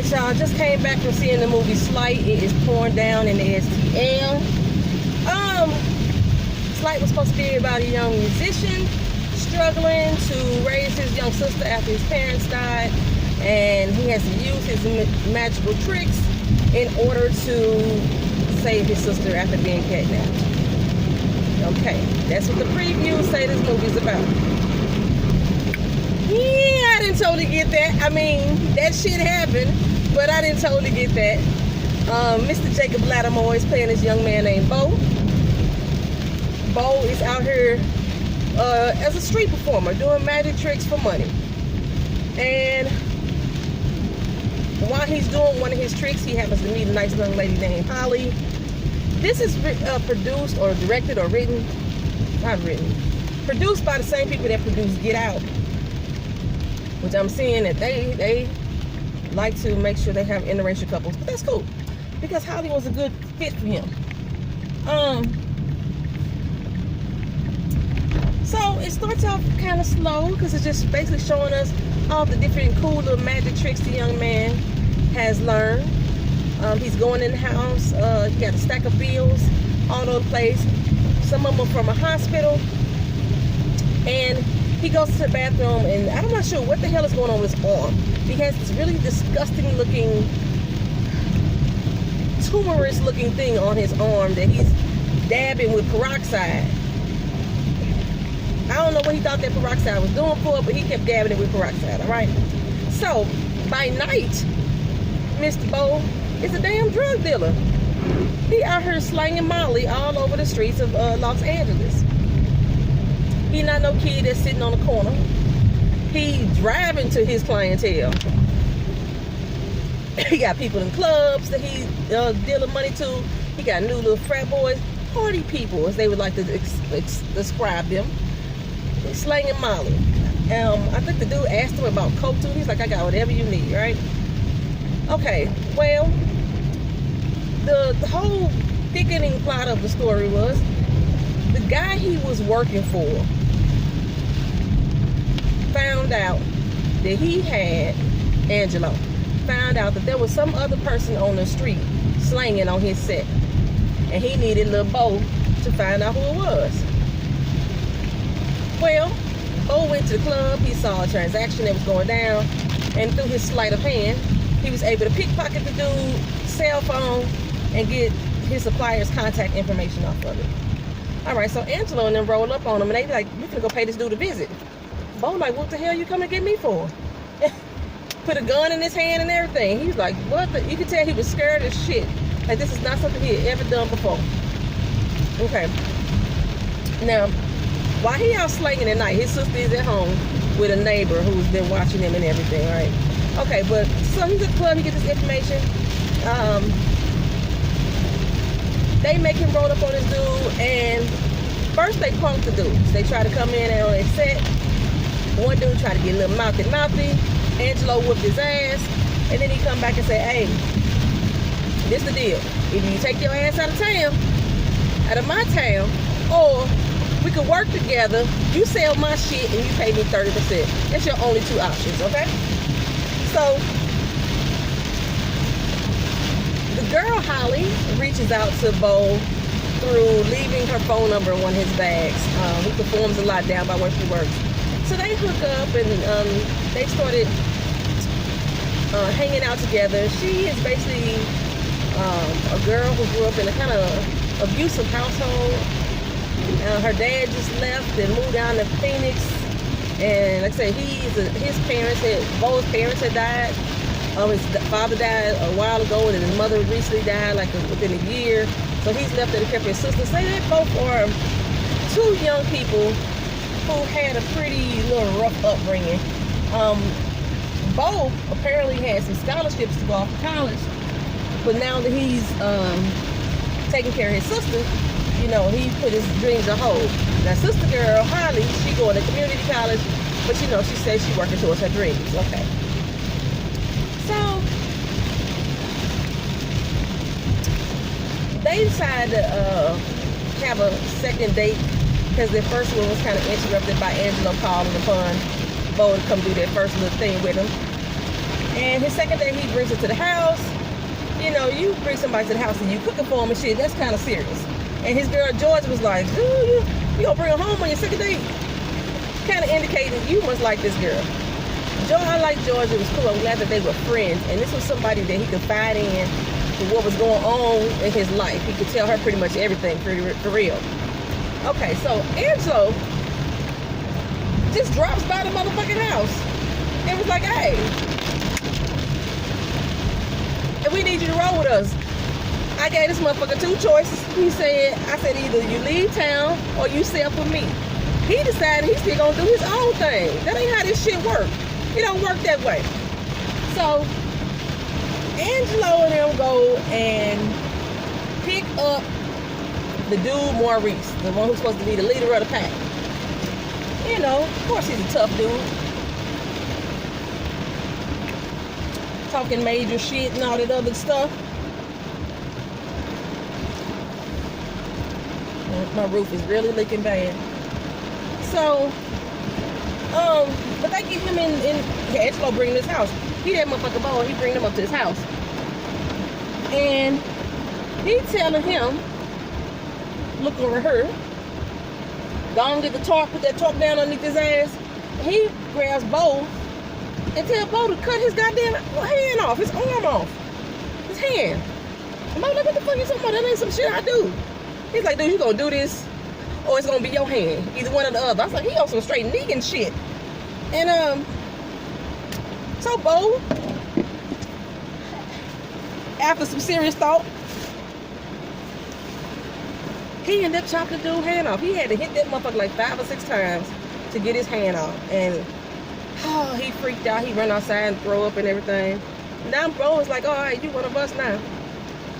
Alright, y'all, just came back from seeing the movie Sleight. It is pouring down in the STL. Sleight was supposed to be about a young musician struggling to raise his young sister after his parents died, and he has to use his magical tricks in order to save his sister after being kidnapped. Okay, that's what the previews say this movie's about. Yeah, I didn't totally get that. I mean, that shit happened, but I didn't totally get that. Mr. Jacob Latimore is playing this young man named Bo. Bo is out here as a street performer, doing magic tricks for money. And while he's doing one of his tricks, he happens to meet a nice young lady named Holly. This is produced or directed or written, produced by the same people that produced Get Out, which I'm seeing that they like to make sure they have interracial couples, but that's cool because Holly was a good fit for him. So it starts off kind of slow because it's just basically showing us all the different cool little magic tricks the young man has learned. He's going in the house. He got a stack of bills all over the place. Some of them are from a hospital. And he goes to the bathroom, and I'm not sure what the hell is going on with his arm. He has this really disgusting looking, tumorous looking thing on his arm that he's dabbing with peroxide. I don't know what he thought that peroxide was doing for, but he kept dabbing it with peroxide, all right? So, by night, Mr. Bo is a damn drug dealer. He out here slanging Molly all over the streets of Los Angeles. He not no kid that's sitting on the corner. He driving to his clientele. He got people in clubs that he dealing money to. He got new little frat boys, party people, as they would like to describe them. Slanging Molly. I think the dude asked him about coke too. He's like, I got whatever you need, right? Okay, well, the whole thickening plot of the story was the guy he was working for found out that he had, Angelo, found out that there was some other person on the street slanging on his set. And he needed little Bo to find out who it was. Well, Bo went to the club, he saw a transaction that was going down, and through his sleight of hand, he was able to pickpocket the dude's cell phone and get his supplier's contact information off of it. Alright, so Angelo and them roll up on him, and they be like, we finna go pay this dude a visit. Bo like, what the hell you coming to get me for? Put a gun in his hand and everything. He's like, what the? You can tell he was scared as shit. Like, this is not something he had ever done before. Okay. Now, while he out slanging at night, his sister is at home with a neighbor who's been watching him and everything, right? Okay, but so he's at the club, he gets this information. They make him roll up on this dude, and first they punk the dudes. They try to come in and on their set. One dude tried to get a little mouthy. Angelo whipped his ass, and then he come back and say, hey, this the deal. Either you take your ass out of my town, or we could work together. You sell my shit and you pay me 30%. That's your only two options, okay? So the girl Holly reaches out to Bo through leaving her phone number in one of his bags. He performs a lot down by where she works. So they hook up and they started hanging out together. She is basically a girl who grew up in a kind of abusive household. Her dad just left and moved down to Phoenix, and like I said, Bo's parents had died. His father died a while ago, and his mother recently died, like within a year. So he's left there to care for his sister. So they both are two young people who had a pretty little rough upbringing. Bo apparently had some scholarships to go off to college, but now that he's taking care of his sister, you know, he put his dreams on hold. Now, sister girl, Holly, she going to community college, but you know, she says she's working towards her dreams. Okay. So, they decided to have a second date because their first one was kind of interrupted by Angelo calling upon Bo to come do that first little thing with him. And his second day, he brings her to the house. You know, you bring somebody to the house and you cooking for him and shit, that's kind of serious. And his girl George was like, dude, you gonna bring her home on your second date? Kind of indicating you must like this girl. I like George, it was cool. I'm glad that they were friends. And this was somebody that he could confide in for what was going on in his life. He could tell her pretty much everything for real. Okay, so Angelo just drops by the motherfucking house and was like, hey, we need you to roll with us. I gave this motherfucker two choices. I said either you leave town or you sell for me. He decided he's still gonna do his own thing. That ain't how this shit work. It don't work that way. So Angelo and them go and pick up the dude Maurice, the one who's supposed to be the leader of the pack. You know, of course he's a tough dude. Talking major shit and all that other stuff. My roof is really leaking bad. So, but they get him in Angelo bring him to his house. He that motherfucker ball, he bring him up to his house. And he telling him, look over her, go and get the tarp, put that tarp down underneath his ass. He grabs Bo and tell Bo to cut his goddamn hand off, his arm off, his hand. And Bo like, what the fuck you talking about? That ain't some shit I do. He's like, dude, you gonna do this or it's gonna be your hand, either one or the other. I was like, he on some straight Negan shit. And so Bo, after some serious thought, he ended up chopping the dude's hand off. He had to hit that motherfucker like 5 or 6 times to get his hand off. And he freaked out. He ran outside and throw up and everything. Now Bo was like, all right, you one of us now.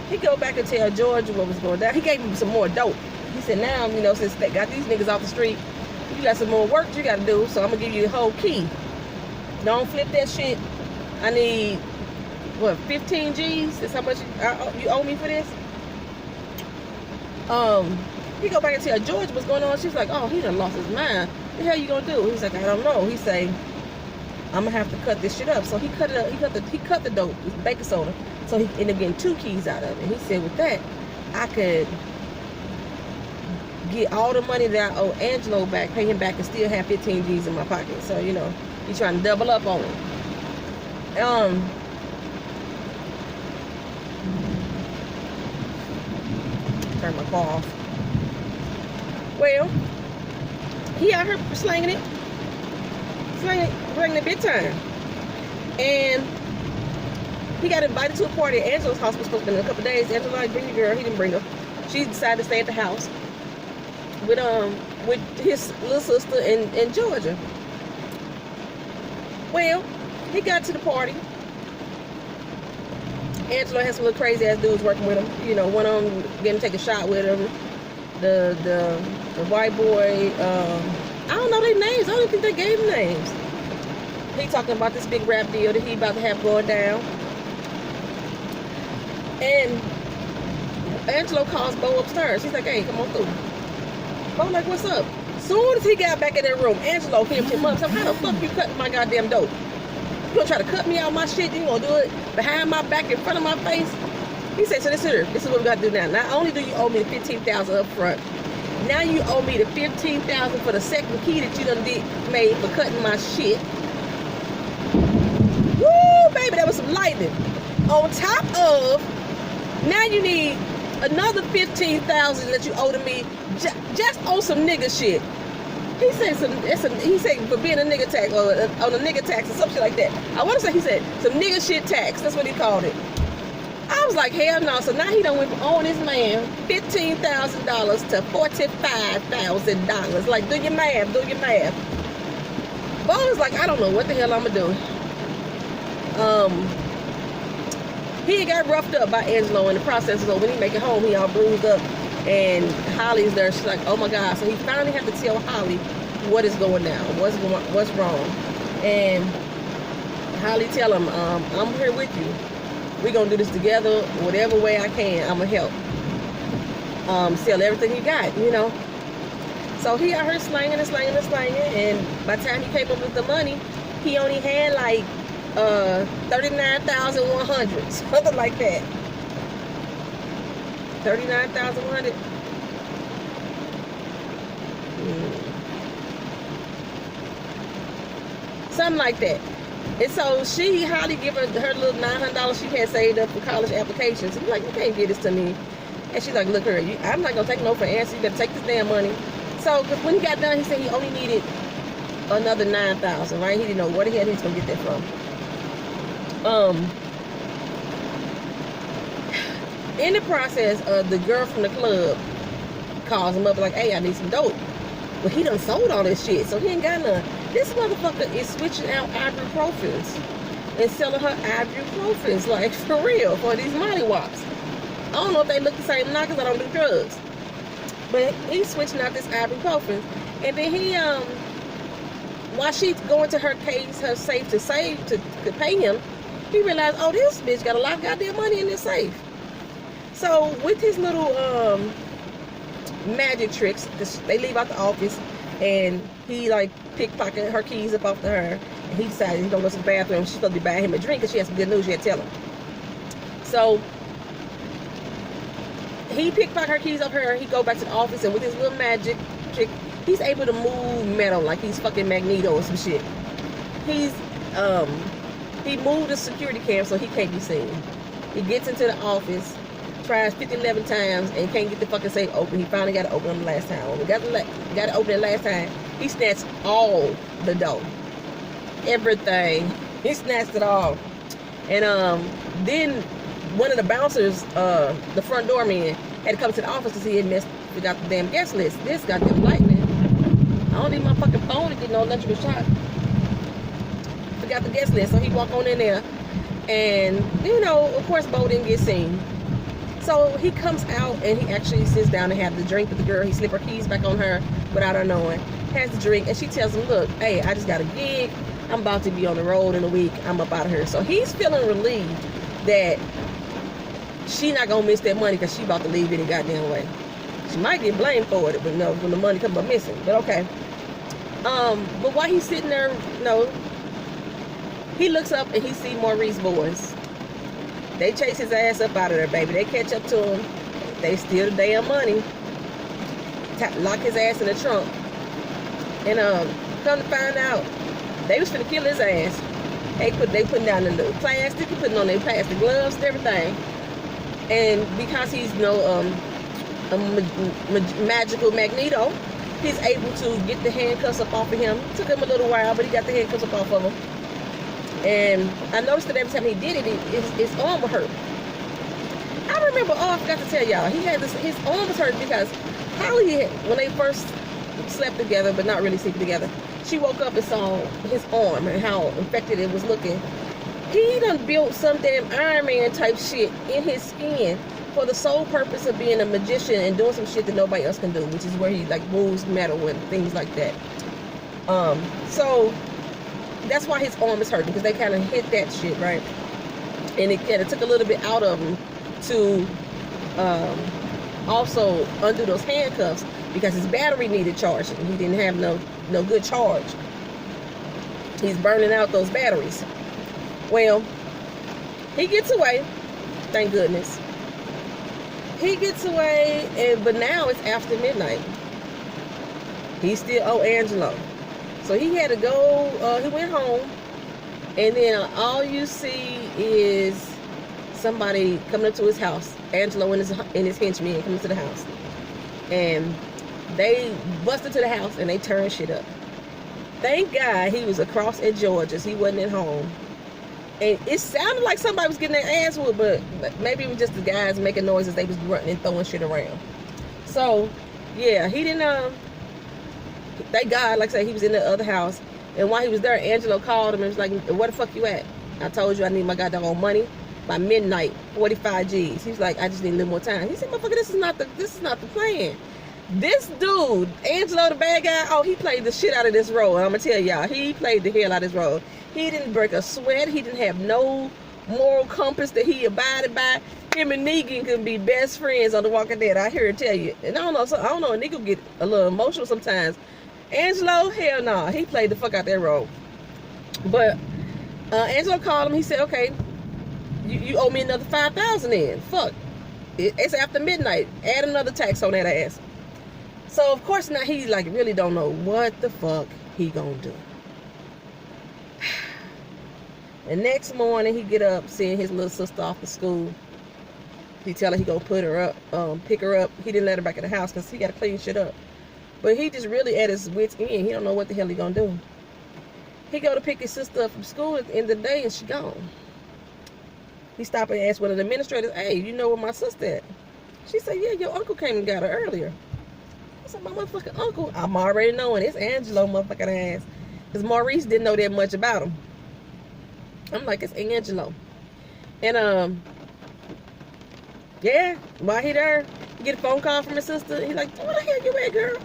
He go back and tell George what was going down. He gave him some more dope. He said, now, you know, since they got these niggas off the street, you got some more work you got to do, so I'm going to give you the whole key. Don't flip that shit. I need, what, 15 G's? That's how much you owe me for this? He go back and tell George what's going on. She's like, oh, he done lost his mind. What the hell you going to do? He's like, I don't know. He say, I'm going to have to cut this shit up. So he cut the dope with baking soda. So he ended up getting 2 keys out of it. He said, with that, I could get all the money that I owe Angelo back, pay him back, and still have 15 G's in my pocket. So, you know, he's trying to double up on it. Turn my car off. Well, he out here slanging it, bringing it big time. And he got invited to a party at Angelo's house. Was supposed to be in a couple days. Angelo like, bring your girl. He didn't bring her. She decided to stay at the house with his little sister in Georgia. Well, he got to the party. Angelo had some little crazy ass dudes working with him. You know, one of them getting to take a shot with him. The white boy. I don't know their names. I don't think they gave them names. He talking about this big rap deal that he about to have going down. And Angelo calls Bo upstairs. He's like, hey, come on through. Bo like, what's up? Soon as he got back in that room, Angelo hit him up. So how the fuck you cutting my goddamn dope? You gonna try to cut me out my shit? You gonna do it behind my back, in front of my face? He said, so this is what we gotta do now. Not only do you owe me the $15,000 up front, now you owe me the $15,000 for the second key that you done made for cutting my shit. Woo, baby, that was some lightning. On top of, now you need another $15,000 that you owe to me just on some nigga shit. He said for being a nigga tax or on a nigga tax or some shit like that. I want to say he said some nigga shit tax. That's what he called it. I was like, hell no. So now he done went from owing this man $15,000 to $45,000. Like, do your math. Bo was like, I don't know what the hell I'm gonna do. He got roughed up by Angelo in the process. So when he make it home, he all bruised up. And Holly's there. She's like, oh my God. So he finally had to tell Holly what is going down, what's wrong. And Holly tell him, I'm here with you. We're going to do this together. Whatever way I can, I'm going to help. Sell everything he got, you know. So he out here slanging. And by the time he came up with the money, he only had like $39,100, something like that. 39,100. Something like that. And so she highly give her little $900 she had saved up for college applications. I'm like, you can't give this to me. And she's like, look her, I'm not gonna take no for an answer. You better take this damn money. So, cause when he got done, he said he only needed another $9,000, right? He didn't know where the hell he was gonna get that from. In the process, the girl from the club calls him up like, hey, I need some dope. But he done sold all this shit, so he ain't got none. This motherfucker is switching out ibuprofens and selling her ibuprofens, like, for real, for these mollywops. I don't know if they look the same now because I don't do drugs. But he's switching out this ibuprofen. And then he, while she's going to her case, her safe to pay him, he realized, oh, this bitch got a lot of goddamn money in this safe. So with his little magic tricks, they leave out the office, and he like pickpocketed her keys up off to her, and he decided he's gonna go to the bathroom. She's supposed to be buying him a drink because she has some good news she had to tell him. So he pickpocketed her keys up her. He go back to the office, and with his little magic trick, he's able to move metal like he's fucking Magneto or some shit. He moved the security cam so he can't be seen. He gets into the office, tries 11 times, and can't get the fucking safe open. He finally got it open the last time. When we got it open the last time, he snatched all the dough. Everything. He snatched it all. And then one of the bouncers, the front doorman, had to come to the office because he had forgot the damn guest list. This goddamn lightning. I don't need my fucking phone to get no electrical shock. Forgot the guest list, so he walked on in there. And, you know, of course, Bo didn't get seen. So he comes out and he actually sits down and have the drink with the girl. He slipped her keys back on her without her knowing. Has the drink, and she tells him, look, hey, I just got a gig. I'm about to be on the road in a week. I'm up out of here. So he's feeling relieved that she not going to miss that money because she about to leave any goddamn way. She might get blamed for it, but no, when the money comes up missing. But okay. But while he's sitting there, he looks up and he sees Maurice boys. They chase his ass up out of there, baby. They catch up to him. They steal the damn money. Lock his ass in the trunk. And come to find out, they was finna kill his ass. They putting down the little plastic, putting on their plastic gloves and everything. And because he's a magical Magneto, he's able to get the handcuffs up off of him. Took him a little while, but he got the handcuffs up off of him. And I noticed that every time he did it, his arm would hurt. I remember, I forgot to tell y'all, his arm was hurt because Holly, when they first slept together, but not really sleeping together, she woke up and saw his arm and how infected it was looking. He done built some damn Iron Man type shit in his skin for the sole purpose of being a magician and doing some shit that nobody else can do, which is where he like moves metal and things like that. So that's why his arm is hurting, because they kind of hit that shit, right? And it kind of took a little bit out of him to also undo those handcuffs because his battery needed charging. He didn't have no good charge. He's burning out those batteries. Well, he gets away, thank goodness. He gets away, but now it's after midnight. He still owe Angelo. So he had to go, he went home, and then all you see is somebody coming up to his house. Angelo and his henchmen coming to the house. And they bust into the house and they turn shit up. Thank God he was across at Georgia's. He wasn't at home. And it sounded like somebody was getting their ass whooped, but maybe it was just the guys making noises. They was grunting and throwing shit around. So, yeah, he didn't, thank God, like I said, he was in the other house. And while he was there, Angelo called him and was like, where the fuck you at? I told you I need my goddamn money by midnight, 45 G's. He was like, I just need a little more time. He said, motherfucker, this is not the plan. This dude, Angelo, the bad guy, oh, he played the shit out of this role. And I'm gonna tell y'all, he played the hell out of this role. He didn't break a sweat. He didn't have no moral compass that he abided by. Him and Negan can be best friends on The Walking Dead. I hear it tell you. And I don't know, a nigga get a little emotional sometimes. Angelo, hell no. He played the fuck out that role. But Angelo called him. He said, okay, you owe me another $5,000 in. Fuck. It's after midnight. Add another tax on that ass. So, of course, now he, like, really don't know what the fuck he gonna do. The next morning, he get up, seeing his little sister off to school. He tell her he gonna put her up, pick her up. He didn't let her back in the house because he got to clean shit up. But he just really at his wit's end. He don't know what the hell he gonna do. He go to pick his sister up from school at the end of the day, and she gone. He stopped and asked one of the administrators, hey, you know where my sister at? She said, yeah, your uncle came and got her earlier. I said, my motherfucking uncle? I'm already knowing. It's Angelo motherfucking ass. Because Maurice didn't know that much about him. I'm like, it's Angelo. And, yeah, while he there, he get a phone call from his sister. He's like, where the hell you at, girl?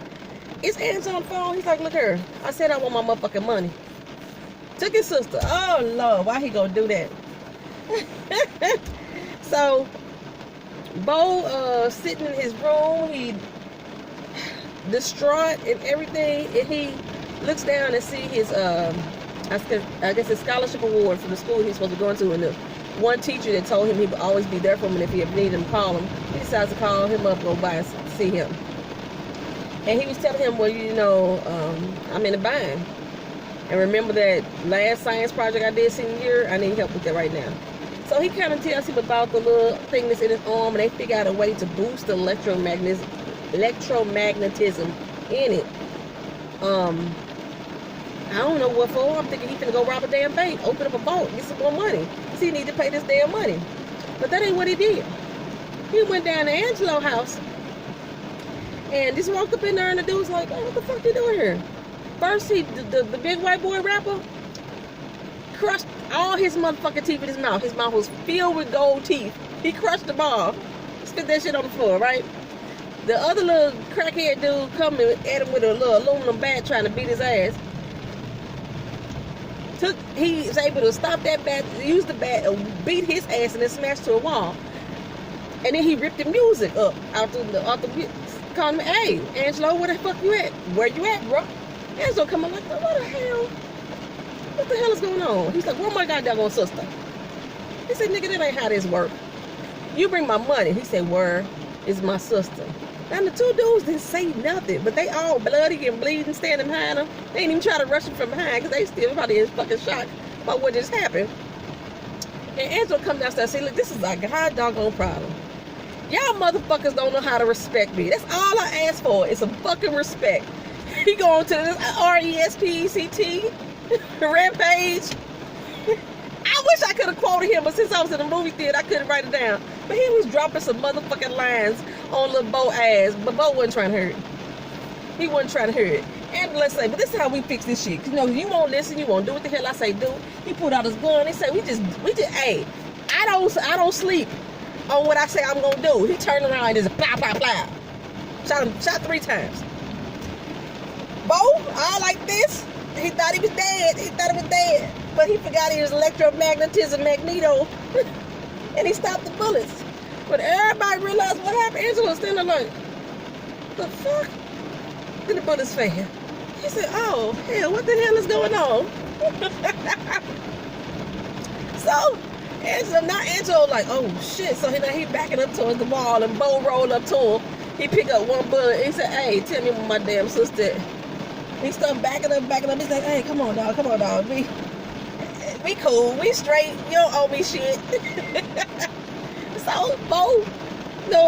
It's Angelo on the phone. He's like, look here. I said I want my motherfucking money. Took his sister. Oh, Lord, why he gonna do that? So, Bo sitting in his room, he distraught and everything, and he looks down and see his I guess his scholarship award for the school he's supposed to go into, and the one teacher that told him he would always be there for him, and if he ever needed him, call him. He decides to call him up, go by and see him. And he was telling him, well, you know, I'm in a bind. And remember that last science project I did senior year? I need help with that right now. So he kind of tells him about the little thing that's in his arm, and they figure out a way to boost the electromagnetism in it. I don't know what for. I'm thinking he finna go rob a damn bank, open up a vault, get some more money. So he need to pay this damn money. But that ain't what he did. He went down to Angelo's house and just walked up in there, and the dude was like, oh, what the fuck you doing here? First, the big white boy rapper crushed all his motherfucking teeth in his mouth. His mouth was filled with gold teeth. He crushed them all. Spit that shit on the floor, right? The other little crackhead dude come at him with a little aluminum bat trying to beat his ass. He was able to stop that bat, use the bat, and beat his ass, and then smash to a wall. And then he ripped the music up out the calling me, hey, Angelo, where the fuck you at? Where you at, bro? Angelo come on like, what the hell? What the hell is going on? He's like, where my goddamn sister? He said, nigga, that ain't how this work. You bring my money. He said, where is my sister? Now the two dudes didn't say nothing, but they all bloody and bleeding, standing behind him. They ain't even try to rush him from behind because they still probably in fucking shock about what just happened. And Angelo come downstairs and say, look, this is a god doggone problem. Y'all motherfuckers don't know how to respect me. That's all I ask for. It's a fucking respect. He going to this RESPECT rampage. I wish I could have quoted him, but since I was in the movie theater, I couldn't write it down. But he was dropping some motherfucking lines on little Bo ass, but Bo wasn't trying to hear it. He wasn't trying to hear it. And let's say, but this is how we fix this shit. You know, you won't listen, you won't do what the hell I say do. He pulled out his gun. He said, we just, hey, I don't sleep on what I say I'm gonna do. He turned around and just blah, blah, blah. Shot 3 times. Bo, all like this. He thought he was dead. But he forgot he was electromagnetism magneto. And he stopped the bullets. But everybody realized what happened. Angelo was standing like, the fuck? Then the bullets fell. He said, oh, hell, what the hell is going on? So, Angelo like, oh, shit. So now he backing up towards the wall, and Bo rolled up to him. He picked up one bullet. He said, hey, tell me where my damn sister. He started backing up. He's like, hey, come on, dog. We cool. We straight. You don't owe me shit. So, Bo,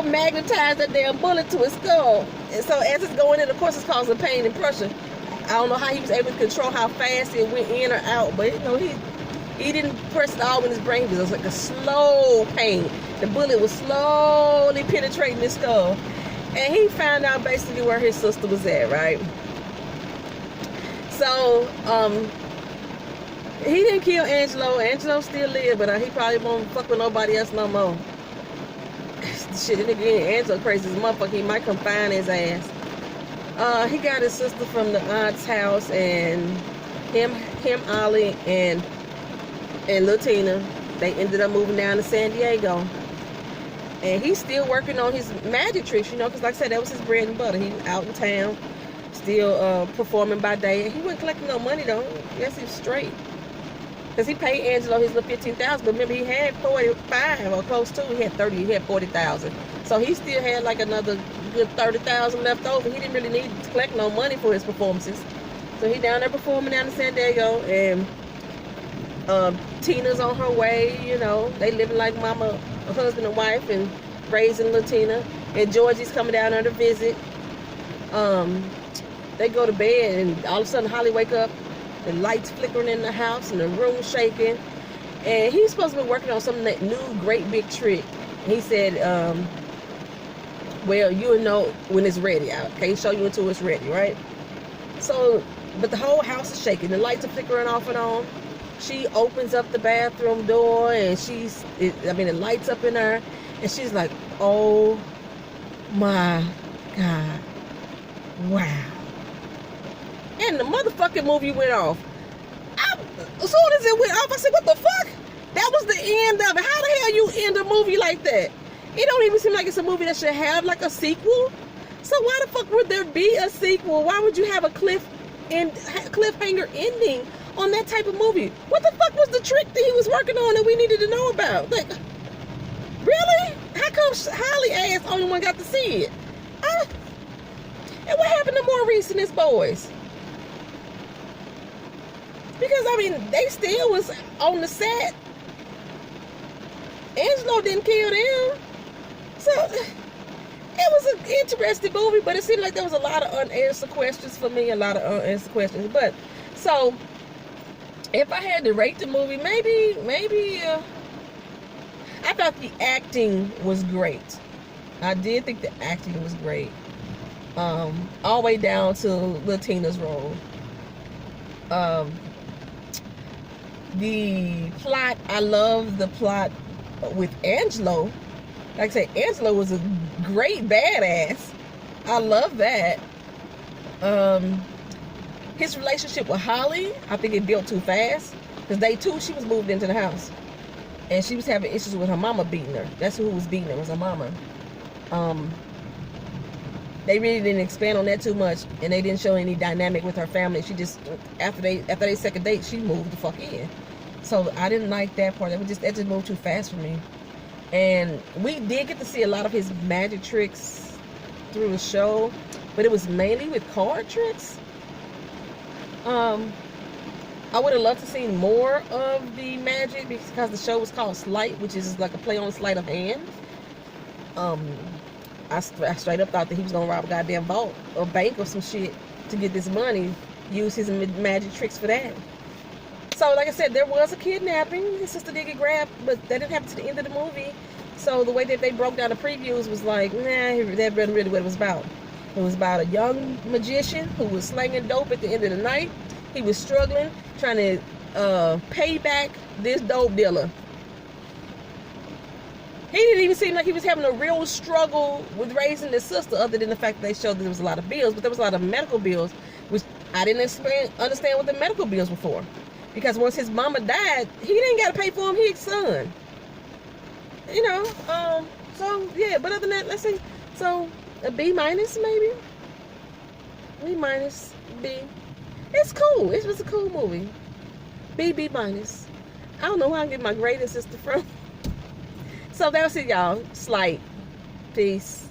magnetized that damn bullet to his skull. And so, as it's going in, of course, it's causing pain and pressure. I don't know how he was able to control how fast it went in or out, but, you know, he didn't press it all in his brain because it was like a slow pain. The bullet was slowly penetrating his skull. And he found out basically where his sister was at, right? So, he didn't kill Angelo. Angelo still lived, but he probably won't fuck with nobody else no more. Shit, and again, Angelo crazy as a motherfucker. He might come find his ass. He got his sister from the aunt's house, and him, Ollie, and Latina, they ended up moving down to San Diego. And he's still working on his magic tricks, you know, because like I said, that was his bread and butter. He was out in town, still performing by day. He wasn't collecting no money, though. I guess he was straight. Because he paid Angelo his little $15,000, but remember he had 45 or close to. He had 30. He had 40,000. So he still had like another good 30,000 left over. He didn't really need to collect no money for his performances. So he down there performing down in San Diego, and Tina's on her way. You know, they living like mama, husband and wife, and raising little Tina. And Georgie's coming down there to visit. They go to bed, and all of a sudden Holly wake up. The lights flickering in the house and the room shaking. And he's supposed to be working on some new great big trick. He said, well, you'll know when it's ready. I can't show you until it's ready, right? So, but the whole house is shaking. The lights are flickering off and on. She opens up the bathroom door, and the lights up in her. And she's like, oh my God. Wow. And the motherfucking movie went off. As soon as it went off, I said, what the fuck? That was the end of it. How the hell you end a movie like that? It don't even seem like it's a movie that should have like a sequel. So why the fuck would there be a sequel? Why would you have a cliffhanger ending on that type of movie? What the fuck was the trick that he was working on that we needed to know about? Like, really? How come Holly ass only one got to see it? And what happened to more recent boys? Because, they still was on the set. Angelo didn't kill them. So, it was an interesting movie, but it seemed like there was a lot of unanswered questions for me, But, so, if I had to rate the movie, maybe, I thought the acting was great. I did think the acting was great. All the way down to Latina's role. The plot, I love the plot with Angelo. Like I said, Angelo was a great badass. I love that. His relationship with Holly, I think it built too fast. Because she was moved into the house. And she was having issues with her mama beating her. That's who was beating her, was her mama. They really didn't expand on that too much, and they didn't show any dynamic with her family. She just, after they second date, she moved the fuck in. So I didn't like that part. That just moved too fast for me. And we did get to see a lot of his magic tricks through the show, but it was mainly with card tricks. I would have loved to see more of the magic, because the show was called Sleight, which is like a play on sleight of hand. I straight up thought that he was gonna rob a goddamn vault or bank or some shit to get this money, use his magic tricks for that. So, like I said, there was a kidnapping. His sister did get grabbed, but that didn't happen to the end of the movie. So the way that they broke down the previews was like, nah, that wasn't really what it was about. It was about a young magician who was slanging dope at the end of the night. He was struggling, trying to pay back this dope dealer. He didn't even seem like he was having a real struggle with raising his sister, other than the fact that they showed that there was a lot of bills, but there was a lot of medical bills, which I didn't understand what the medical bills were for. Because once his mama died, he didn't got to pay for him, his son. So, yeah, but other than that, let's see. So, a B minus, maybe? B minus, B. It's cool. It was a cool movie. B minus. I don't know where I get my greatest sister from. So that was it, y'all. Sleight. Peace.